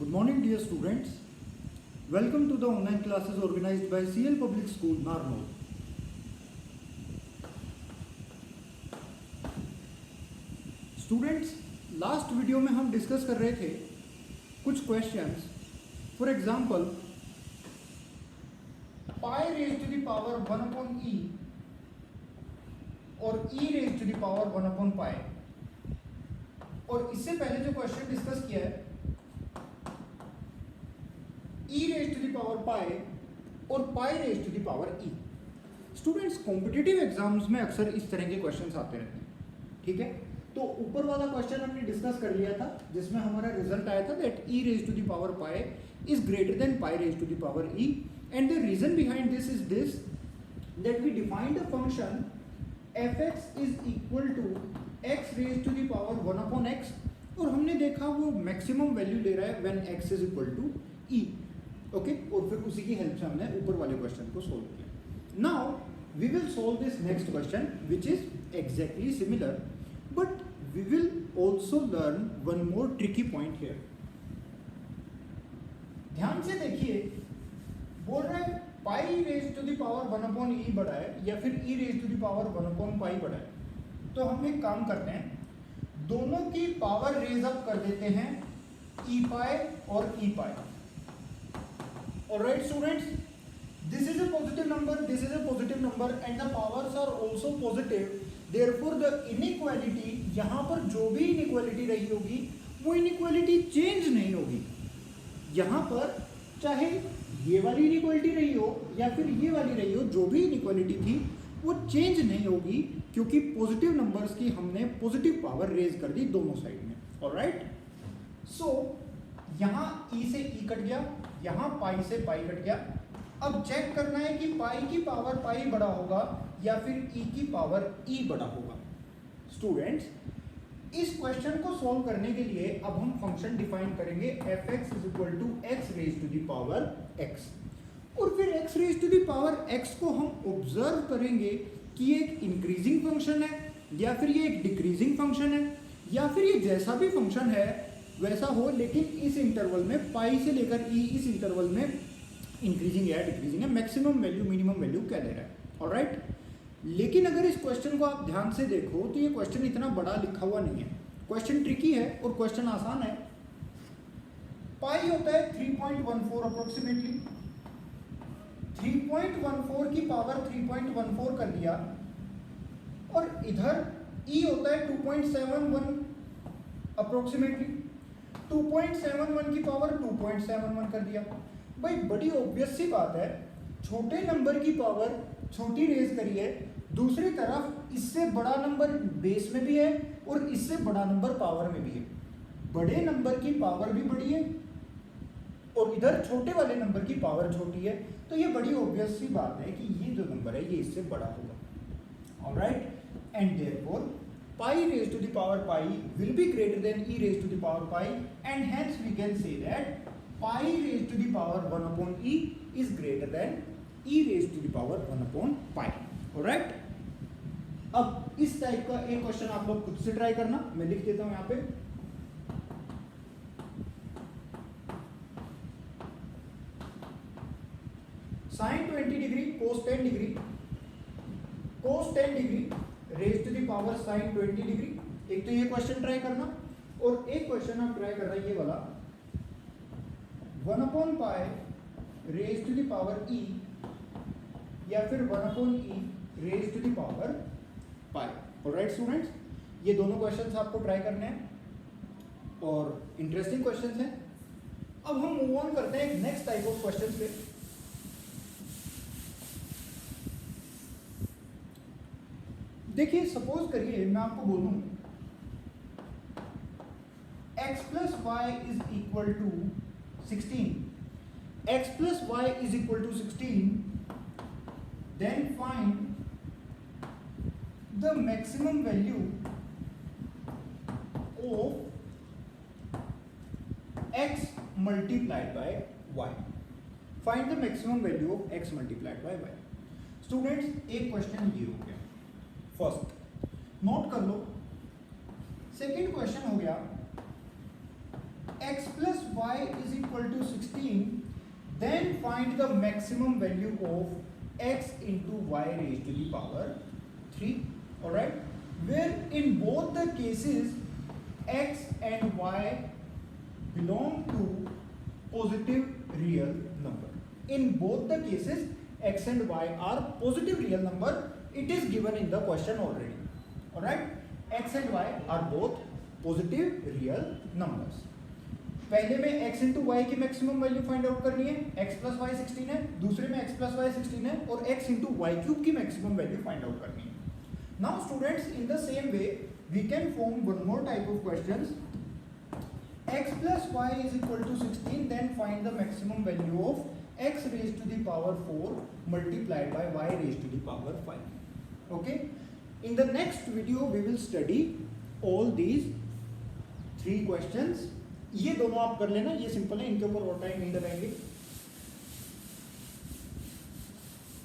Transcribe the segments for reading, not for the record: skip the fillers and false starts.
Good morning, dear students. Welcome to the online classes organized by CL Public School, Narnaul. Students, last video में हम discuss कर रहे थे कुछ questions. For example, pi raise to the power 1 upon e और e raise to the power 1 upon pi. और इससे पहले जो क्वेश्चन डिस्कस किया है e raise to the power pi और pi raise to the power e. Students, competitive exams में अक्सर इस तरह के क्वेश्चंस आते रहते हैं. ठीक है, तो ऊपर वाला क्वेश्चन हमने डिस्कस कर लिया था जिसमें हमारा रिजल्ट आया था that e raise to the power pi is greater than pi raise to the power e. And the reason behind this is this that we defined a function fx is equal to x raise to the power 1 upon x और हमने देखा वो maximum value ले रहा है when x is equal to e. Okay, और फिर उसी की हेल्प से हमने ऊपर वाले क्वेश्चन को सोल्व किया. Now we will solve this next question which is exactly similar, but we will also learn one more tricky point here. ध्यान से देखिए, बोल रहे हैं pi raise to the power 1 upon e बड़ा है या फिर e raise to the power 1 upon pi बड़ा है. तो हम एक काम करते हैं, दोनों की पावर रेज अप कर देते हैं ई पाई और ई पाई. Alright students, this is a positive number, this is a positive number and the powers are also positive. Therefore the inequality, यहाँ पर जो भी inequality रही होगी वो inequality change नहीं होगी. यहाँ पर चाहे ये वाली inequality रही हो या फिर ये वाली रही हो, जो भी inequality थी वो change नहीं होगी क्योंकि positive numbers की हमने positive power raise कर दी दोनों साइड में. Alright, so यहाँ e से e कट गया, यहाँ पाई से पाई कट गया. अब चेक करना है कि पाई की पावर पाई बड़ा होगा या फिर e की पावर e बड़ा होगा. स्टूडेंट्स, इस क्वेश्चन को सॉल्व करने के लिए अब हम फंक्शन डिफाइन करेंगे fx is equal to x raise to the power x. और फिर x raise to the power x को हम ऑब्जर्व करेंगे कि ये एक इंक्रीजिंग फंक्शन है या फिर ये एक डिक्रीजिंग फंक्शन है या फिर ये जैसा भी फंक्शन है वैसा हो, लेकिन इस इंटरवल में पाई से लेकर ई इस इंटरवल में इंक्रीजिंग या डिक्रीजिंग है, मैक्सिमम वैल्यू मिनिमम वैल्यू क्या ले रहा है. ऑलराइट, लेकिन अगर इस क्वेश्चन को आप ध्यान से देखो तो ये क्वेश्चन इतना बड़ा लिखा हुआ नहीं है. क्वेश्चन ट्रिकी है और क्वेश्चन आसान है. पाई होता है 3.14 अप्रोक्सीमेटली. 3.14 की पावर 3.14 कर दिया और इधर ई होता है 2.71 अप्रोक्सीमेटली. 2.71 की पावर 2.71 कर दिया. भाई बड़ी ऑब्वियस सी बात है, छोटे नंबर की पावर छोटी रेज करी है, दूसरी तरफ इससे बड़ा नंबर बेस में भी है और इससे बड़ा नंबर पावर में भी है. बड़े नंबर की पावर भी बड़ी है और इधर छोटे वाले नंबर की पावर छोटी है, तो ये बड़ी ऑब्वियस सी बात है कि ये जो नंबर है ये इससे बड़ा होगा. Alright, and therefore pi raised to the power pi will be greater than e raised to the power pi, and hence we can say that pi raised to the power 1 upon e is greater than e raised to the power 1 upon pi. Alright, अब इस type का एक question आप लोग खुद से try करना. मैं लिख देता हूं यहाँ पे. sin 20 degree cos 10 degree cos 10 degree raise to the power sine 20 degree. एक तो ये क्वेश्चन ट्राई करना और एक क्वेश्चन आप ट्राई कर रहे हैं ये वाला 1 upon pi raise to the power e या फिर 1 upon e raise to the power pi. Alright students, ये दोनों क्वेश्चंस आपको ट्राई करने हैं और इंटरेस्टिंग क्वेश्चंस हैं. अब हम मूव ऑन करते हैं नेक्स्ट टाइप ऑफ क्वेश्चंस पे. देखिए, सपोज करिए मैं आपको बोलूं x plus y is equal to 16. x plus y is equal to 16, then find the maximum value of x multiplied by y. Find the maximum value of x multiplied by y. Students, एक question ये हो गया. First note कर लो. Second question हो गया x plus y is equal to 16, then find the maximum value of x into y raised to the power 3. Alright, where in both the cases x and y belong to positive real number. In both the cases x and y are positive real number. It is given in the question already. Alright, x and y are both positive real numbers. पहले में x into y की maximum value find out करनी है, x plus y 16 है, दूसरे में x plus y 16 है और x into y cube की मैक्सिमम वैल्यू फाइंड आउट करनी है. Now students, in the same way we can form one more type of questions. X plus y is equal to 16, then find the maximum value of x raised to the power 4 multiplied by y raised to the power 5. Okay, in the next video we will study all these 3 questions. ये दोनों आप कर लेना, ये simple है, इनके ऊपर और टाइम नहीं लगाएंगे.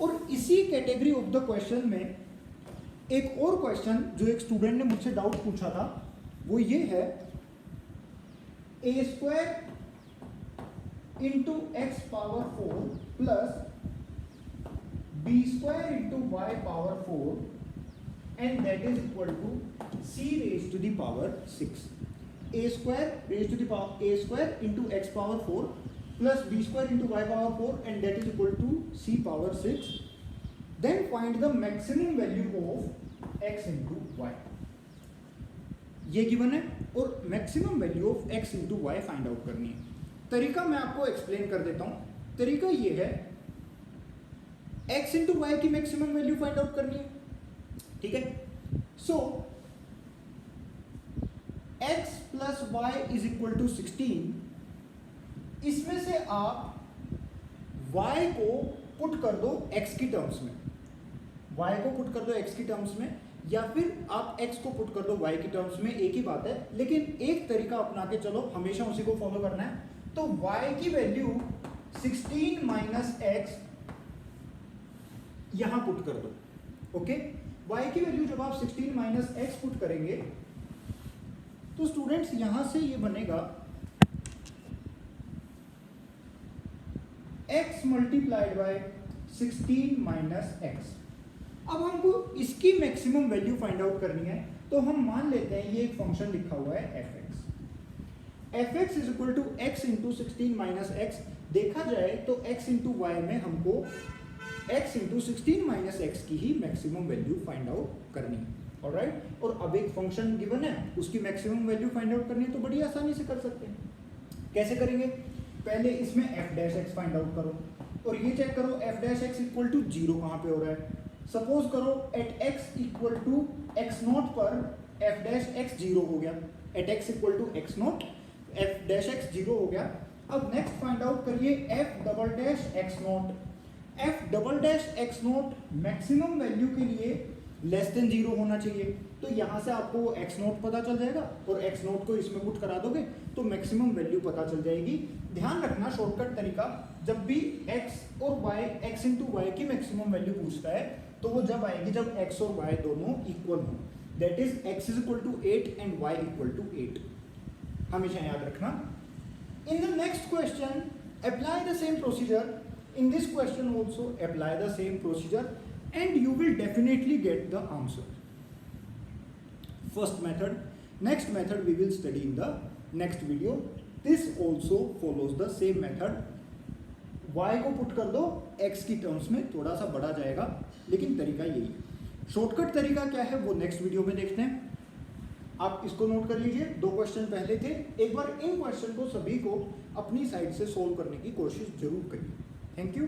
और इसी कैटेगरी ऑफ द क्वेश्चन में एक और क्वेश्चन जो एक स्टूडेंट ने मुझसे डाउट पूछा था वो ये है, a square into x power 4 plus b square into y power 4 and that is equal to c raised to the power 6. A square raised to the power a square into x power 4 plus b square into y power 4 and that is equal to c power 6. Then find the maximum value of x into y. ये given है और maximum value of x into y find out करनी है. तरीका मैं आपको explain कर देता हूं. तरीका ये है, x इंटू वाई की मैक्सिमम वैल्यू फाइंड आउट करनी है. ठीक है, so x plus y is equal to 16. इसमें से आप y को पुट कर दो x की टर्म्स में, y को पुट कर दो x की टर्म्स में, या फिर आप x को पुट कर दो y की टर्म्स में, एक ही बात है. लेकिन एक तरीका अपना के चलो, हमेशा उसी को फॉलो करना है. तो y की वैल्यू 16 माइनस x यहां पुट कर दो. ओके, y की वैल्यू जब आप 16 माइनस x पुट करेंगे तो स्टूडेंट्स यहां से ये बनेगा x multiplied bye 16 minus x. अब हमको इसकी मैक्सिमम वैल्यू फाइंड आउट करनी है, तो हम मान लेते हैं ये एक फंक्शन लिखा हुआ है fx. fx is equal to x into 16 minus x. देखा जाए तो x इंटू वाई में हमको x इंटू 16 माइनस x की ही मैक्सिमम वैल्यू फाइंड आउट करनी है. ऑलराइट, और अब एक फंक्शन गिवन है, उसकी मैक्सिमम वैल्यू फाइंड आउट करनी है, तो बड़ी आसानी से कर सकते हैं. कैसे करेंगे? पहले इसमें f dash x find out करो और ये चेक करो f dash x equal to 0 कहाँ पे हो रहा है. सपोज करो at x equal to x not पर f डैश x 0 हो गया. At x equal to x not f dash x 0 हो गया. अब नेक्स्ट फाइंड आउट करिए f double dash x not. f double dash x not maximum value के लिए less than 0 होना चाहिए. तो यहाँ से आपको x नॉट पता चल जाएगा और x नॉट को इसमें पुट करा दोगे तो मैक्सिमम वैल्यू पता चल जाएगी. ध्यान रखना, शॉर्टकट तरीका, जब भी x और y x इंटू वाई की मैक्सिमम वैल्यू पूछता है तो वो जब आएगी जब x और y दोनों इक्वल हो. That is x is equal to 8 and y equal to 8. हमेशा याद रखना. In the next question apply the same procedure. In this question also apply the same procedure and you will definitely get the answer. First method. Next method we will study in the next video. This also follows the same method. y को put कर दो x की terms में, थोड़ा सा बढ़ा जाएगा लेकिन तरीका यही. शॉर्टकट तरीका क्या है वो नेक्स्ट वीडियो में देखते हैं. आप इसको नोट कर लीजिए. 2 क्वेश्चन पहले थे. एक बार इन क्वेश्चन को सभी को अपनी साइड से सोल्व करने की कोशिश जरूर करिए. Thank you.